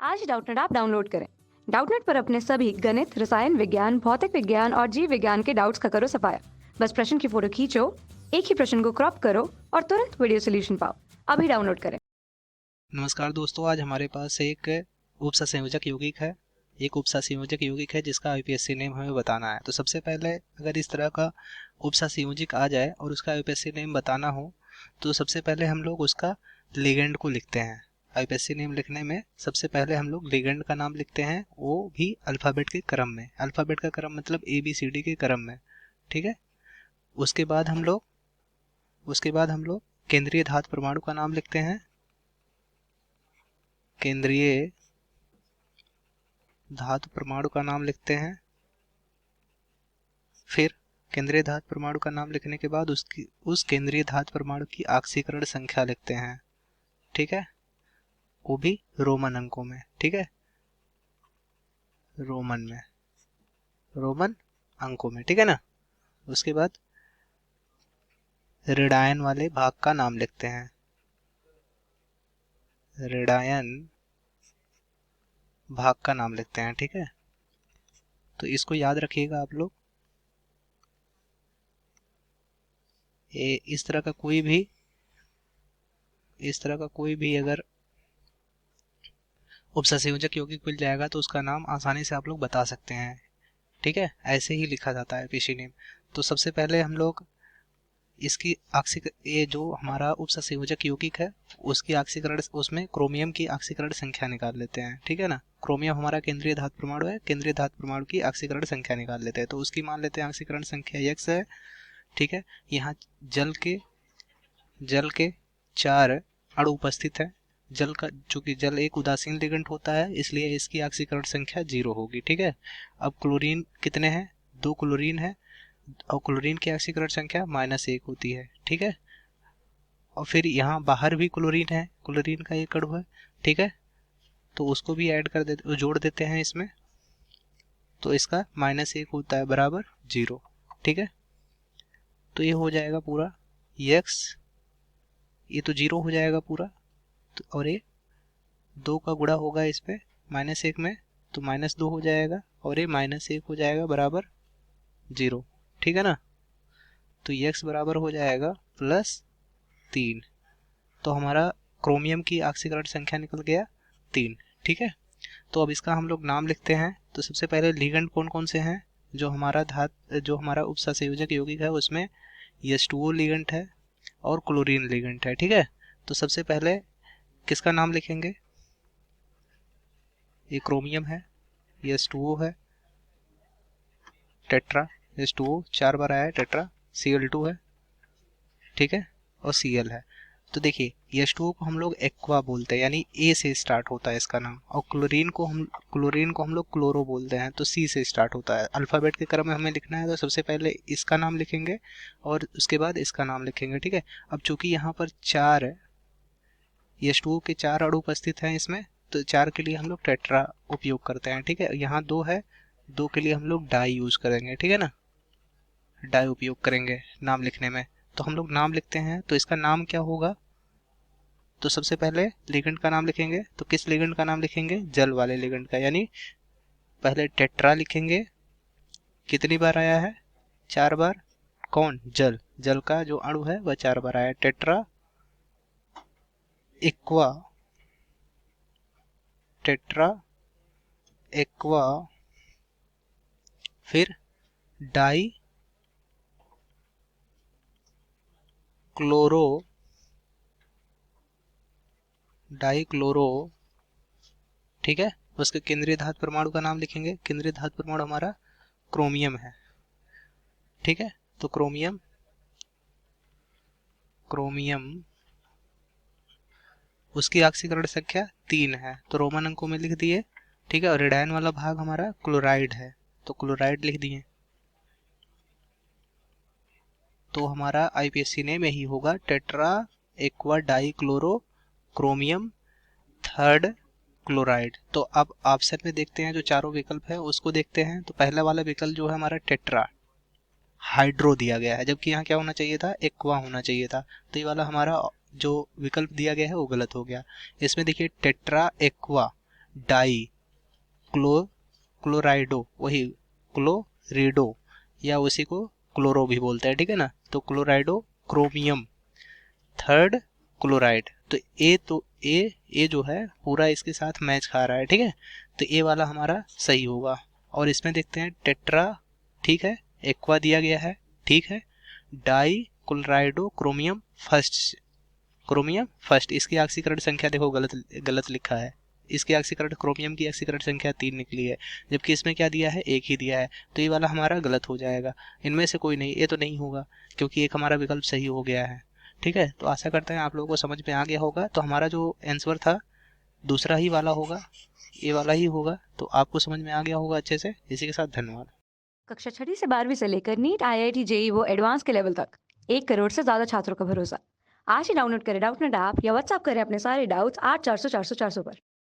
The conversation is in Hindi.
आज डाउटनेट ऐप डाउनलोड करें। डाउटनेट पर अपने सभी गणित, रसायन विज्ञान, भौतिक विज्ञान और जीव विज्ञान के डाउट्स का करो सफाया। बस प्रश्न की फोटो खींचो, एक ही प्रश्न को क्रॉप करो और तुरंत वीडियो सोल्यूशन पाओ। अभी डाउनलोड करें। नमस्कार दोस्तों, आज हमारे पास एक उपसंयोजक यौगिक है। एक उपसंयोजक यौगिक है जिसका आईपीएससी नेम हमें बताना है। तो सबसे पहले अगर इस तरह का उपसंयोजक आ जाए और उसका आईपीएससी नेम बताना हो तो सबसे पहले हम लोग उसका लिगेंड को लिखते हैं। आईपीएससी नेम लिखने में सबसे पहले हम लोग लिगेंड का नाम लिखते हैं, वो भी अल्फ़ाबेट के क्रम में। अल्फ़ाबेट का क्रम मतलब ABCD के क्रम में, ठीक है। उसके बाद हम लोग केंद्रीय धातु परमाणु का नाम लिखते हैं। केंद्रीय धातु परमाणु का नाम लिखते हैं। फिर केंद्रीय धातु परमाणु का नाम लिखने के बाद उस केंद्रीय धातु परमाणु की ऑक्सीकरण संख्या लिखते हैं, ठीक है। वो भी रोमन अंकों में, ठीक है, रोमन अंकों में, ठीक है ना। उसके बाद ऋणायन वाले भाग का नाम लिखते हैं। ऋणायन भाग का नाम लिखते हैं, ठीक है। तो इसको याद रखिएगा आप लोग। इस तरह का कोई भी अगर उपसंयोजक यौगिक मिल जाएगा तो उसका नाम आसानी से आप लोग बता सकते हैं, ठीक है। ऐसे ही लिखा जाता है पीसी नेम। तो सबसे पहले हम लोग इसकी ये जो हमारा उपसंयोजक यौगिक है उसकी ऑक्सीकरण, उसमें क्रोमियम की ऑक्सीकरण संख्या निकाल लेते हैं, ठीक है ना। क्रोमियम हमारा केंद्रीय धातु परमाणु है, केंद्रीय धातु परमाणु की ऑक्सीकरण संख्या निकाल लेते हैं। तो उसकी मान लेते हैं ऑक्सीकरण संख्या x है, ठीक है। यहाँ जल के 4 अणु उपस्थित है। जल का, चूंकि जल एक उदासीन लिगेंड होता है इसलिए इसकी ऑक्सीकरण संख्या 0 होगी, ठीक है। अब क्लोरीन कितने हैं? 2 क्लोरीन है और क्लोरीन की ऑक्सीकरण संख्या -1 होती है, ठीक है। और फिर यहाँ बाहर भी क्लोरीन है, क्लोरीन का एक अणु है, ठीक है। तो उसको भी ऐड कर देते, जोड़ देते हैं इसमें। तो इसका -1 होता है बराबर 0, ठीक है। तो ये हो जाएगा पूरा x, ये तो 0 हो जाएगा पूरा। तो और ये 2 का गुणा होगा इस पे -1 में, तो -2 हो जाएगा और ये -1 हो जाएगा बराबर 0, ठीक है ना। तो x बराबर हो जाएगा +3। तो हमारा क्रोमियम की ऑक्सीकरण संख्या निकल गया 3, ठीक है। तो अब इसका हम लोग नाम लिखते हैं। तो सबसे पहले लिगेंड कौन कौन से हैं? जो हमारा उपसंयोजक यौगिक है उसमें H2O लिगेंड है और क्लोरीन लिगेंड है, ठीक है। तो सबसे पहले किसका नाम लिखेंगे? ये क्रोमियम है, ये H2O है, टेट्रा H2O 4 बार आया है, टेट्रा Cl2 है, ठीक है, और Cl है। तो देखिए H2O को हम लोग एक्वा बोलते हैं, यानी A से स्टार्ट होता है इसका नाम। और क्लोरीन को हम लोग क्लोरो बोलते हैं, तो C से स्टार्ट होता है। अल्फ़ाबेट के क्रम में हमें लिखना है तो सबसे पहले इसका नाम लिखेंगे और उसके बाद इसका नाम लिखेंगे, ठीक है। अब चूंकि यहाँ पर 4 H2O के 4 अणु उपस्थित हैं इसमें, तो 4 के लिए हम लोग टेट्रा उपयोग करते हैं, ठीक है। यहाँ 2 है, 2 के लिए हम लोग डाई यूज करेंगे, ठीक है ना। डाई उपयोग करेंगे नाम लिखने में। तो हम लोग नाम लिखते हैं, तो इसका नाम क्या होगा? तो सबसे पहले लिगेंड का नाम लिखेंगे। तो किस लिगेंड का नाम लिखेंगे? जल वाले लिगेंड का, यानी पहले टेट्रा लिखेंगे। कितनी बार आया है? 4 बार। कौन? जल का जो अणु है वह 4 बार आया है। टेट्रा एक्वा, टेट्रा एक्वा, फिर डाई क्लोरो, ठीक है। उसके केंद्रीय धातु परमाणु का नाम लिखेंगे। केंद्रीय धातु परमाणु हमारा क्रोमियम है, ठीक है। तो क्रोमियम उसकी ऑक्सीकरण संख्या 3 है, तो रोमन अंकों में लिख दिए, ठीक है। और रेडायन वाला भाग हमारा क्लोराइड है, तो क्लोराइड लिख दिए। तो हमारा आईपीएससी नेम यही होगा, tetra aqua die chloro chromium third chloride. तो अब ऑप्शन में देखते हैं, जो चारों विकल्प है उसको देखते हैं। तो पहला वाला विकल्प जो है हमारा टेट्रा हाइड्रो दिया गया है, जबकि यहाँ क्या होना चाहिए था? एक्वा होना चाहिए था। तो ये वाला हमारा जो विकल्प दिया गया है वो गलत हो गया। इसमें देखिए टेट्रा एक्वा डाई क्लोराइडो, वही क्लोरिडो, या उसी को क्लोरो भी बोलते हैं, ठीक है ना। तो क्लोराइडो क्रोमियम। Third chloride. तो ए जो है पूरा इसके साथ मैच खा रहा है, ठीक है। तो ए वाला हमारा सही होगा। और इसमें देखते हैं टेट्रा, ठीक है, एक्वा दिया गया है, ठीक है। डाई क्लोराइडो क्रोमियम फर्स्ट, इसकी ऑक्सीकरण संख्या देखो गलत लिखा है। इसकी ऑक्सीकरण, क्रोमियम की ऑक्सीकरण संख्या 3 निकली है, जबकि इसमें क्या दिया है, एक ही दिया है। तो ये वाला हमारा गलत हो जाएगा। इनमें से कोई नहीं, ये तो नहीं होगा, क्योंकि एक हमारा विकल्प सही हो गया है, ठीक है। तो आशा करते हैं आप लोगों को समझ में आ गया होगा। तो हमारा जो आंसर था दूसरा ही वाला होगा, ये वाला ही होगा। तो आपको समझ में आ गया होगा अच्छे से। इसी के साथ धन्यवाद। कक्षा 6 से 12वीं से लेकर नीट, IIT, जेई वो एडवांस के लेवल तक 1 करोड़ से ज्यादा छात्रों का भरोसा। आज ही डाउनलोड करें डाउटनेट ऐप या व्हाट्सएप करें अपने सारे डाउट्स 8400 400 400 पर।